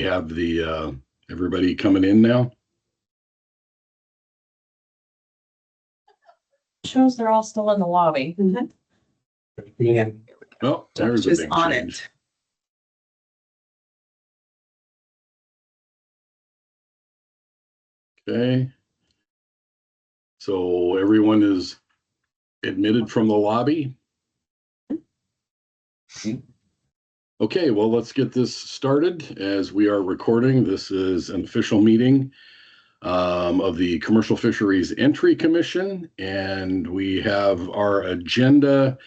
we have the everybody coming in now? Shows they're all still in the lobby. Yeah. Oh, there's a Just big on change. Okay. So everyone is admitted from the lobby. Okay, well, let's get this started as we are recording. This is an official meeting of the Commercial Fisheries Entry Commission, and we have our agenda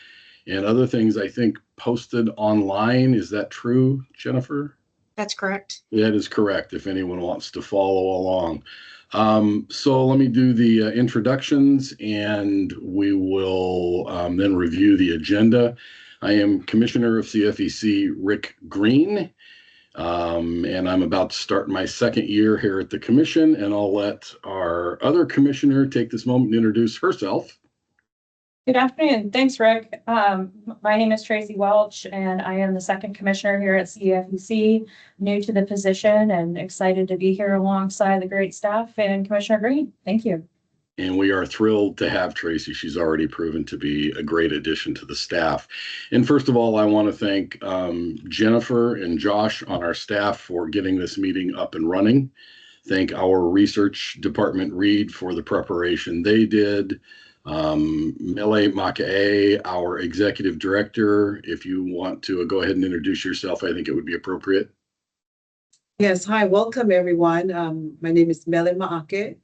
and other things, I think, posted online. Is that true, Jennifer? That's correct. That is correct, if anyone wants to follow along. So let me do the introductions, and we will then review the agenda. I am Commissioner of CFEC Rick Green, and I'm about to start my second year here at the Commission, and I'll let our other commissioner take this moment to introduce herself. Good afternoon. Thanks, Rick. My name is Tracy Welch, and I am the second commissioner here at CFEC, new to the position and excited to be here alongside the great staff and Commissioner Green. Thank you. And we are thrilled to have Tracy. She's already proven to be a great addition to the staff. And first of all, I want to thank Jennifer and Josh on our staff for getting this meeting up and running. Thank our research department, Reed, for the preparation they did. Mele Makae, our executive director, if you want to go ahead and introduce yourself, I think it would be appropriate. Yes, hi, welcome everyone. My name is Mele Makae,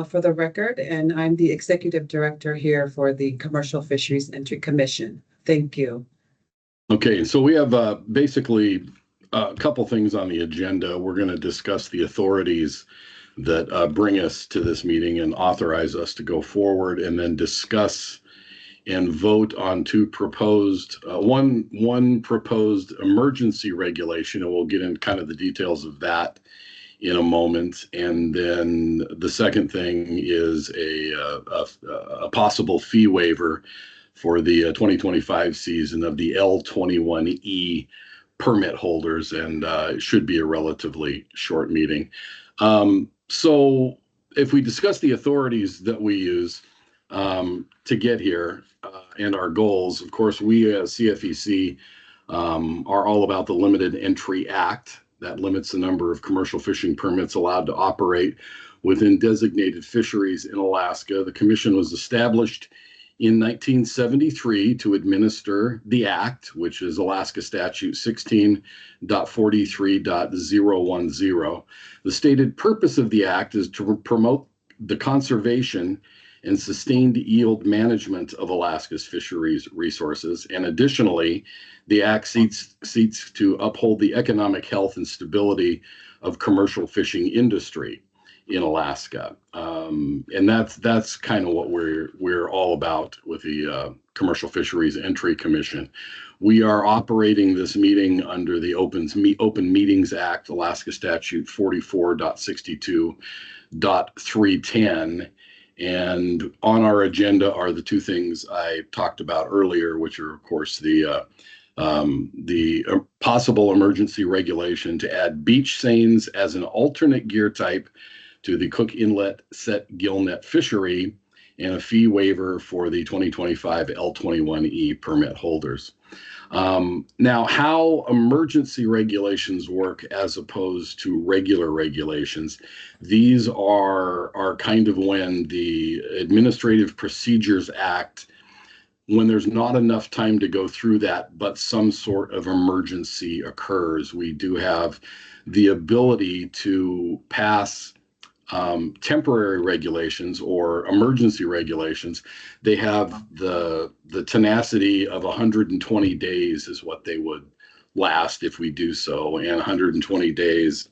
for the record, and I'm the executive director here for the Commercial Fisheries Entry Commission. Thank you. Okay, so we have basically a couple things on the agenda. We're going to discuss the authorities that bring us to this meeting and authorize us to go forward, and then discuss and vote on two proposed, one proposed emergency regulation, and we'll get into kind of the details of that in a moment. And then the second thing is a possible fee waiver for the 2025 season of the L21E permit holders, and it should be a relatively short meeting. So if we discuss the authorities that we use to get here and our goals, of course, we as CFEC are all about the Limited Entry Act that limits the number of commercial fishing permits allowed to operate within designated fisheries in Alaska. The commission was established in 1973 to administer the act, which is Alaska Statute 16.43.010. The stated purpose of the act is to promote the conservation and sustained yield management of Alaska's fisheries resources. And additionally, the act seeks to uphold the economic health and stability of commercial fishing industry in Alaska. And that's kind of what we're all about with the Commercial Fisheries Entry Commission. We are operating this meeting under the Open Meetings Act, Alaska Statute 44.62.310. And on our agenda are the two things I talked about earlier, which are, of course, the possible emergency regulation to add beach seines as an alternate gear type to the Cook Inlet set gillnet fishery, and a fee waiver for the 2025 L21E permit holders. Now, how emergency regulations work as opposed to regular regulations, these are kind of when the Administrative Procedures Act, when there's not enough time to go through that, but some sort of emergency occurs, we do have the ability to pass temporary regulations or emergency regulations. They have the tenacity of 120 days is what they would last if we do so, and 120 days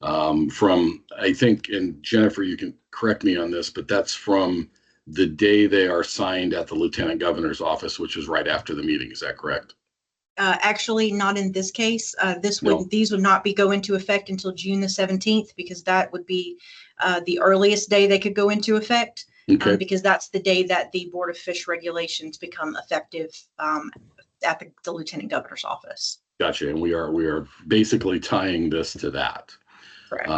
from, I think, and Jennifer, you can correct me on this, but that's from the day they are signed at the Lieutenant Governor's office, which is right after the meeting. Is that correct? Actually, not in this case. These would not be go into effect until June the 17th, because that would be the earliest day they could go into effect. Okay. Because that's the day that the Board of Fish regulations become effective at the Lieutenant Governor's office. Gotcha. And we are basically tying this to that. Correct.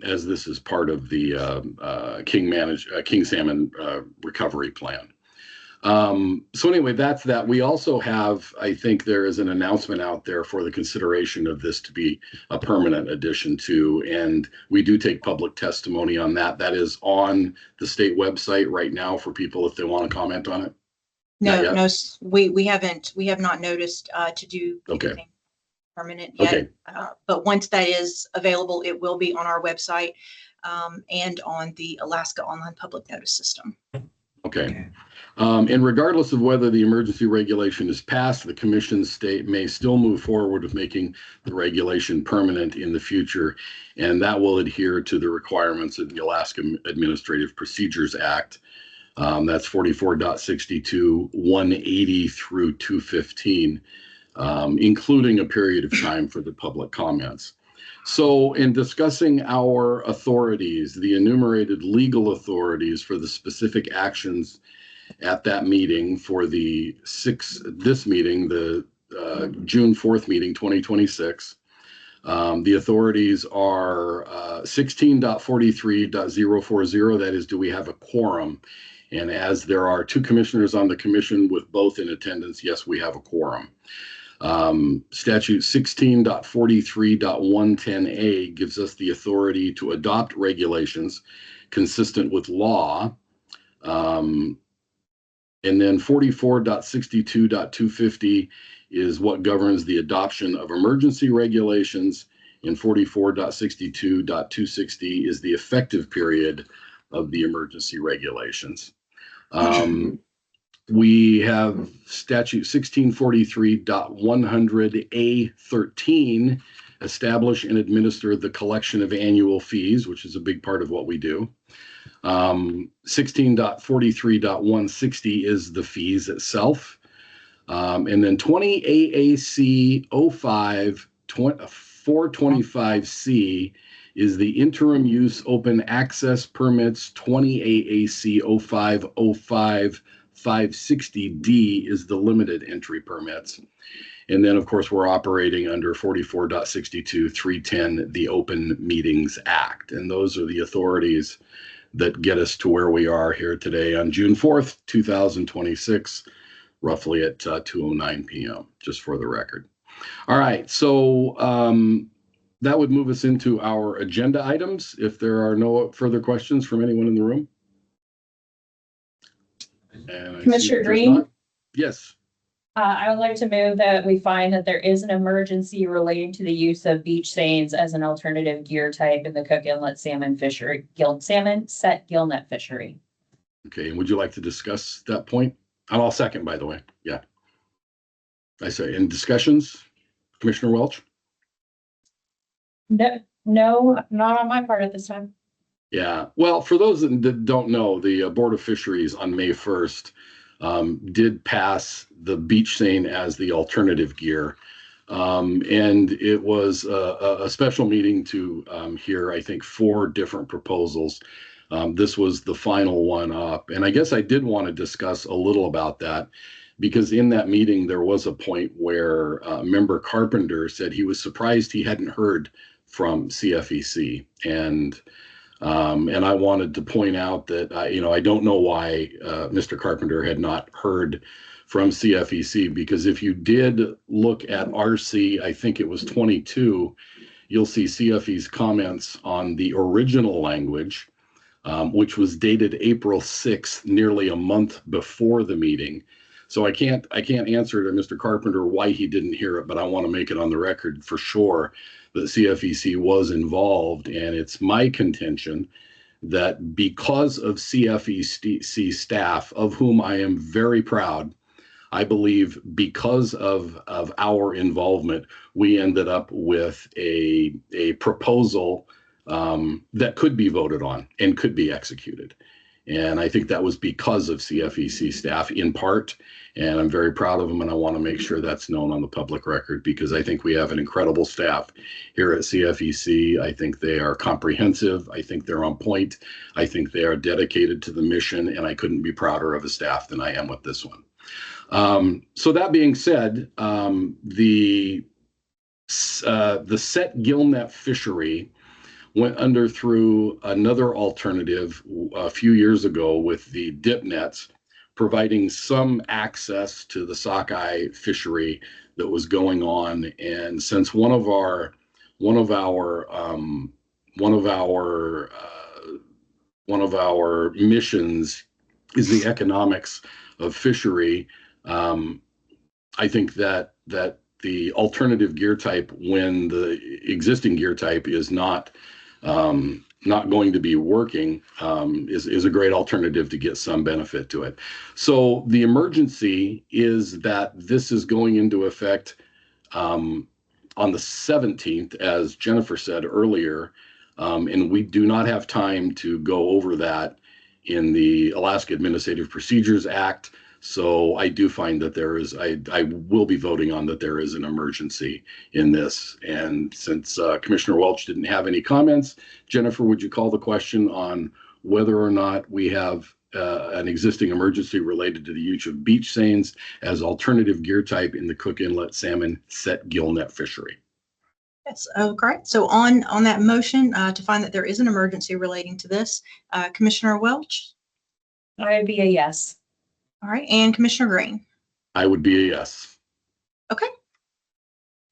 As this is part of the King Salmon recovery plan. So anyway, that's that. We also have, I think there is an announcement out there for the consideration of this to be a permanent addition to, and we do take public testimony on that. That is on the state website right now for people if they want to comment on it. No, we have not noticed to do anything permanent yet. Okay. But once that is available, it will be on our website and on the Alaska Online Public Notice System. Okay. And regardless of whether the emergency regulation is passed, the commission state may still move forward with making the regulation permanent in the future, and that will adhere to the requirements of the Alaska Administrative Procedures Act. That's 44.62, 180 through 215, including a period of time for the public comments. So in discussing our authorities, the enumerated legal authorities for the specific actions at that meeting for the June 4th meeting, 2026, the authorities are 16.43.040, that is, do we have a quorum? And as there are two commissioners on the commission with both in attendance, yes, we have a quorum. Statute 16.43.110A gives us the authority to adopt regulations consistent with law. And then 44.62.250 is what governs the adoption of emergency regulations, and 44.62.260 is the effective period of the emergency regulations. We have statute 1643.100A13, establish and administer the collection of annual fees, which is a big part of what we do. 16.43.160 is the fees itself. And then 20 AAC 05 425C is the interim use open access permits. 20 AAC 0505 560D is the limited entry permits. And then, of course, we're operating under 44.62 310, the Open Meetings Act. And those are the authorities that get us to where we are here today on June 4th, 2026, roughly at 2:09 p.m., just for the record. All right, so that would move us into our agenda items, if there are no further questions from anyone in the room. And Commissioner Green? Yes. I would like to move that we find that there is an emergency relating to the use of beach seines as an alternative gear type in the Cook Inlet salmon fishery, set gillnet fishery. Okay, and would you like to discuss that point? And I'll second, by the way. Yeah. I say, in discussions, Commissioner Welch? No, not on my part at this time. Yeah, well, for those that don't know, the Board of Fisheries on May 1st did pass the beach seine as the alternative gear. And it was a special meeting to hear, I think, 4 different proposals. This was the final one up. And I guess I did want to discuss a little about that, because in that meeting, there was a point where Member Carpenter said he was surprised he hadn't heard from CFEC. And I wanted to point out that, I don't know why Mr. Carpenter had not heard from CFEC, because if you did look at RC, I think it was 22, you'll see CFE's comments on the original language, which was dated April 6th, nearly a month before the meeting. So I can't answer to Mr. Carpenter why he didn't hear it, but I want to make it on the record for sure that CFEC was involved. And it's my contention that because of CFEC staff, of whom I am very proud, I believe because of our involvement, we ended up with a proposal that could be voted on and could be executed. And I think that was because of CFEC staff in part, and I'm very proud of them, and I want to make sure that's known on the public record, because I think we have an incredible staff here at CFEC. I think they are comprehensive. I think they're on point. I think they are dedicated to the mission, and I couldn't be prouder of a staff than I am with this one. So that being said, the The set gillnet fishery went under through another alternative a few years ago with the dip nets, providing some access to the sockeye fishery that was going on. And since one of our missions is the economics of fishery, I think that the alternative gear type, when the existing gear type is not going to be working, is a great alternative to get some benefit to it. So the emergency is that this is going into effect on the 17th, as Jennifer said earlier, and we do not have time to go over that in the Alaska Administrative Procedures Act. So I do find that I will be voting on that there is an emergency in this. And since Commissioner Welch didn't have any comments, Jennifer, would you call the question on whether or not we have an existing emergency related to the use of beach seines as alternative gear type in the Cook Inlet salmon set gillnet fishery? Yes, correct. So on that motion to find that there is an emergency relating to this, Commissioner Welch? I would be a yes. All right, and Commissioner Green? I would be a yes. Okay.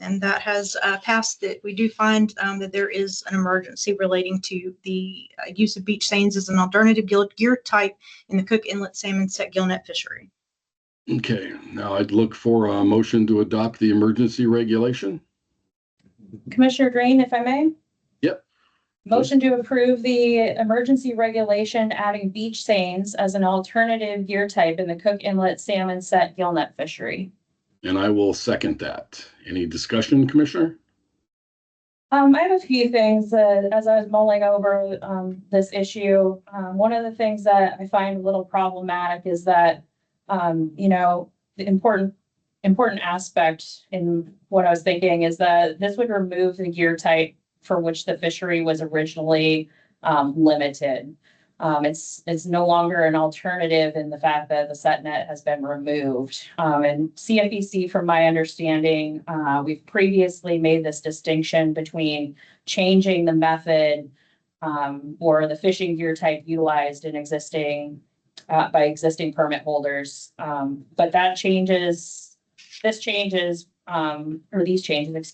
And that has passed. That we do find that there is an emergency relating to the use of beach seines as an alternative gear type in the Cook Inlet salmon set gillnet fishery. Okay, now I'd look for a motion to adopt the emergency regulation. Commissioner Green, if I may? Yep. Motion to approve the emergency regulation adding beach seines as an alternative gear type in the Cook Inlet salmon set gillnet fishery. And I will second that. Any discussion, Commissioner? I have a few things as I was mulling over this issue. One of the things that I find a little problematic is that, the important aspect in what I was thinking is that this would remove the gear type for which the fishery was originally limited. It's no longer an alternative in the fact that the set net has been removed. And CFEC, from my understanding, we've previously made this distinction between changing the method or the fishing gear type utilized in by existing permit holders. But these changes,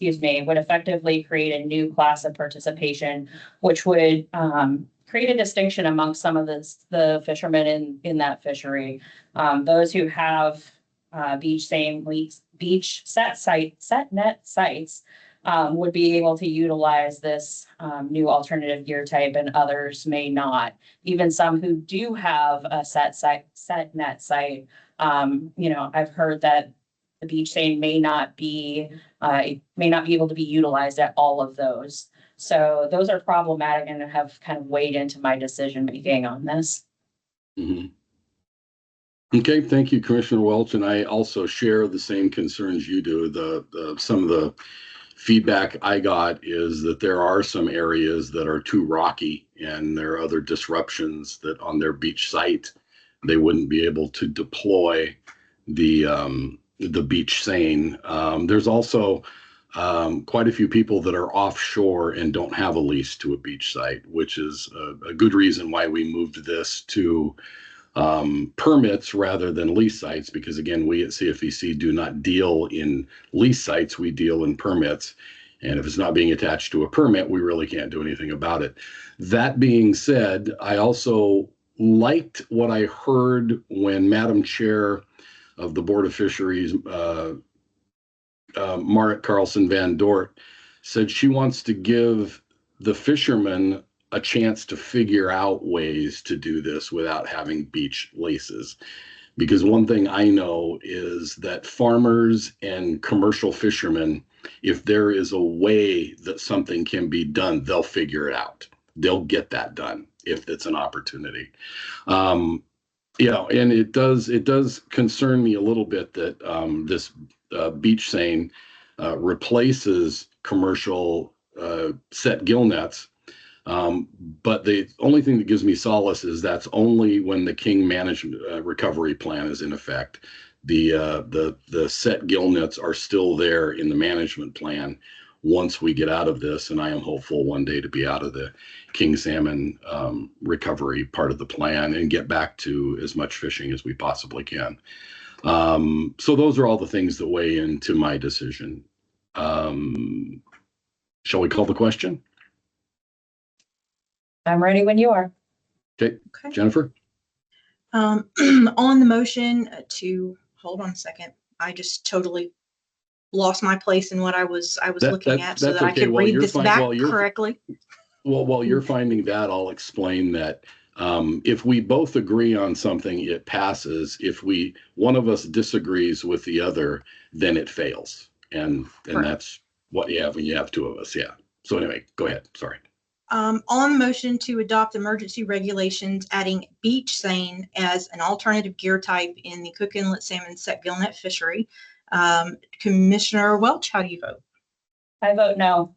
would effectively create a new class of participation, which would create a distinction amongst some of the fishermen in that fishery. Those who have beach set net sites would be able to utilize this new alternative gear type, and others may not. Even some who do have a set net site, I've heard that the beach seine may not be able to be utilized at all of those. So those are problematic and have kind of weighed into my decision making on this. Mm-hmm. Okay, thank you, Commissioner Welch. And I also share the same concerns you do. Some of the feedback I got is that there are some areas that are too rocky, and there are other disruptions that on their beach site they wouldn't be able to deploy the beach seine. There's also quite a few people that are offshore and don't have a lease to a beach site, which is a good reason why we moved this to permits rather than lease sites, because again, we at CFEC do not deal in lease sites, we deal in permits. And if it's not being attached to a permit, we really can't do anything about it. That being said, I also liked what I heard when Madam Chair of the Board of Fisheries, Marit Carlson Van Dort, said she wants to give the fishermen a chance to figure out ways to do this without having beach leases. Because one thing I know is that farmers and commercial fishermen, if there is a way that something can be done, they'll figure it out. They'll get that done if it's an opportunity. And it does concern me a little bit that this beach seine replaces commercial set gill nets. But the only thing that gives me solace is that's only when the King Management Recovery Plan is in effect. The set gill nets are still there in the management plan. once we get out of this, and I am hopeful one day to be out of the king salmon recovery part of the plan and get back to as much fishing as we possibly can. So those are all the things that weigh into my decision. Shall we call the question? I'm ready when you are. Okay, Okay. Jennifer? On the motion to, hold on a second, I just totally lost my place in what I was looking at so that's that I okay. could While read you're this fine- back while you're- correctly. Well, while you're finding that, I'll explain that if we both agree on something, it passes. If one of us disagrees with the other, then it fails. And Right. that's what you have when you have two of us. Yeah. So anyway, go ahead. Sorry. On the motion to adopt emergency regulations, adding beach seine as an alternative gear type in the Cook Inlet salmon set gillnet fishery. Commissioner Welch, how do you vote? I vote no.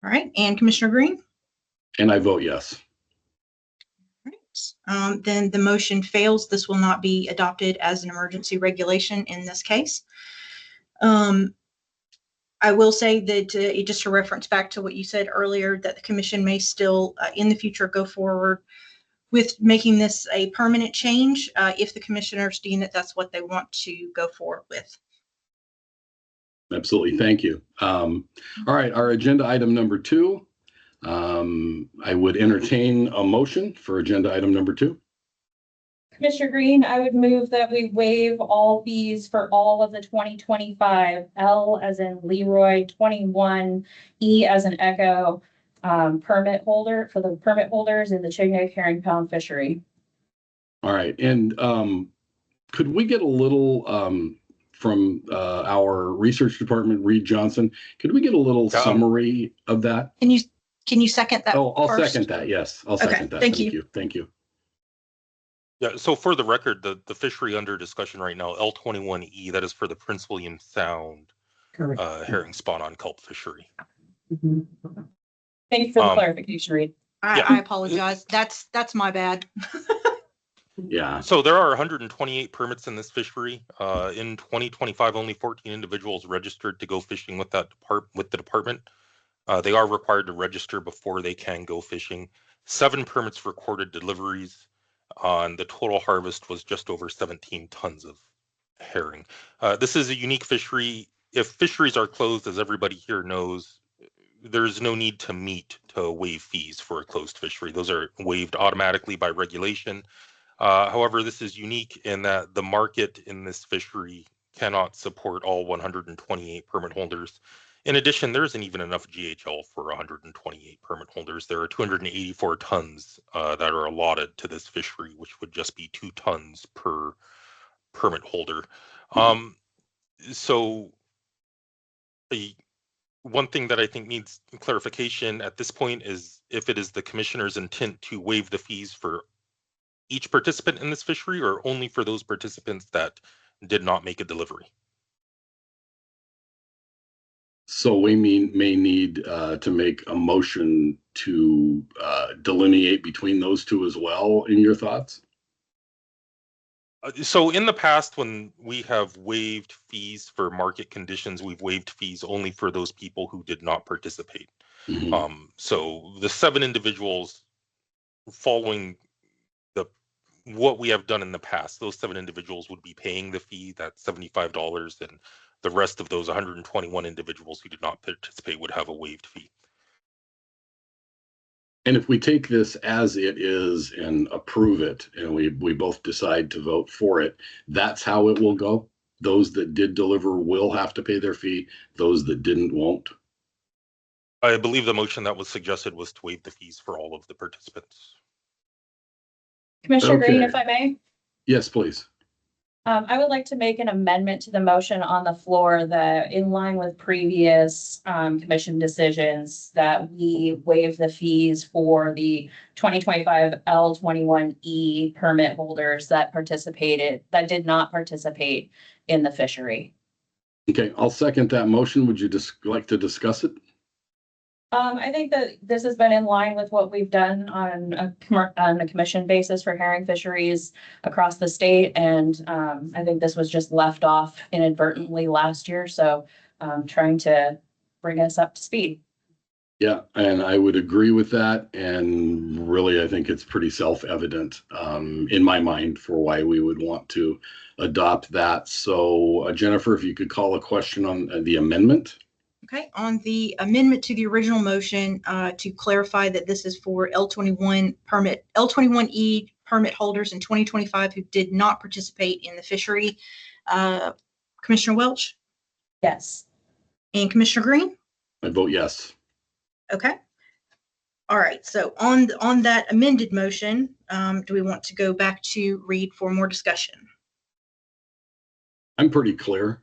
All right, and Commissioner Green? And I vote yes. All right. Then the motion fails. This will not be adopted as an emergency regulation in this case. I will say that just to reference back to what you said earlier, that the commission may still in the future go forward with making this a permanent change if the commissioners deem that that's what they want to go forward with. Absolutely. Thank you. All right. Our agenda item number 2. I would entertain a motion for agenda item number 2. Commissioner Green, I would move that we waive all fees for all of the 2025 L as in Leroy, 21 E as in Echo permit holder for the permit holders in the Chignik herring pound fishery. All right. And could we get a little from our research department, Reed Johnson, could we get a little summary of that? Can you second that? Oh, I'll first? second that. Yes, I'll second that. Thank you. Thank you. Yeah, so for the record, the fishery under discussion right now, L21E, that is for the Prince William Sound Correct. herring spawn on kelp fishery. Mhm. Thank you for the clarification, Reed. I apologize. That's my bad. Yeah. So there are 128 permits in this fishery. In 2025, only 14 individuals registered to go fishing with the department. They are required to register before they can go fishing. 7 permits recorded deliveries. On the total harvest was just over 17 tons of herring. This is a unique fishery. If fisheries are closed, as everybody here knows, there's no need to meet to waive fees for a closed fishery. Those are waived automatically by regulation. However, this is unique in that the market in this fishery cannot support all 128 permit holders. In addition, there isn't even enough GHL for 128 permit holders. There are 284 tons that are allotted to this fishery, which would just be 2 tons per permit holder. So one thing that I think needs clarification at this point is if it is the commissioner's intent to waive the fees for each participant in this fishery or only for those participants that did not make a delivery. So we may need to make a motion to delineate between those two as well, in your thoughts? So in the past, when we have waived fees for market conditions, we've waived fees only for those people who did not participate. Mhm. So the 7 individuals following what we have done in the past, those 7 individuals would be paying the fee, that $75, and the rest of those 121 individuals who did not participate would have a waived fee. And if we take this as it is and approve it, and we both decide to vote for it, that's how it will go? Those that did deliver will have to pay their fee. Those that didn't won't? I believe the motion that was suggested was to waive the fees for all of the participants. Commissioner Green, Okay. if I may. Yes, please. I would like to make an amendment to the motion on the floor that in line with previous commission decisions that we waive the fees for the 2025 L21E permit holders that did not participate in the fishery. Okay, I'll second that motion. Would you just like to discuss it? I think that this has been in line with what we've done on a commission basis for herring fisheries across the state. And I think this was just left off inadvertently last year. So trying to bring us up to speed. Yeah, and I would agree with that. And really, I think it's pretty self-evident in my mind for why we would want to adopt that. So Jennifer, if you could call a question on the amendment. Okay, on the amendment to the original motion, to clarify that this is for L21E permit holders in 2025 who did not participate in the fishery. Commissioner Welch Yes. and Commissioner Green? I vote yes. Okay. All right, so on that amended motion, do we want to go back to read for more discussion? I'm pretty clear.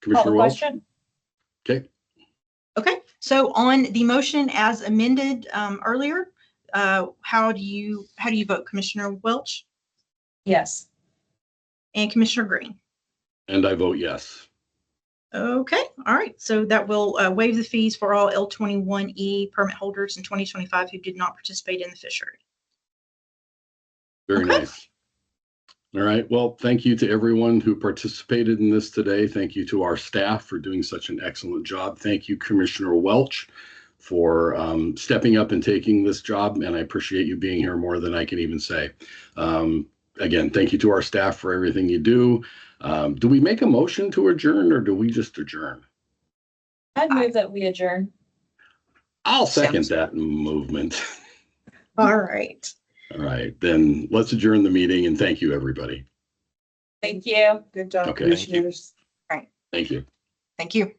Call the Commissioner Welch? question? Okay. Okay, so on the motion as amended earlier, how do you vote, Commissioner Welch Yes. and Commissioner Green? And I vote yes. Okay, all right, so that will waive the fees for all L21E permit holders in 2025 who did not participate in the fishery. Very Okay. nice. All right. Well, thank you to everyone who participated in this today. Thank you to our staff for doing such an excellent job. Thank you, Commissioner Welch, for stepping up and taking this job. And I appreciate you being here more than I can even say. Again, thank you to our staff for everything you do. Do we make a motion to adjourn or do we just adjourn? I'd move that we adjourn. I'll second that movement. All right. All right, then let's adjourn the meeting and thank you, everybody. Thank you. Good job, Okay. commissioners. Thank you. Thank you.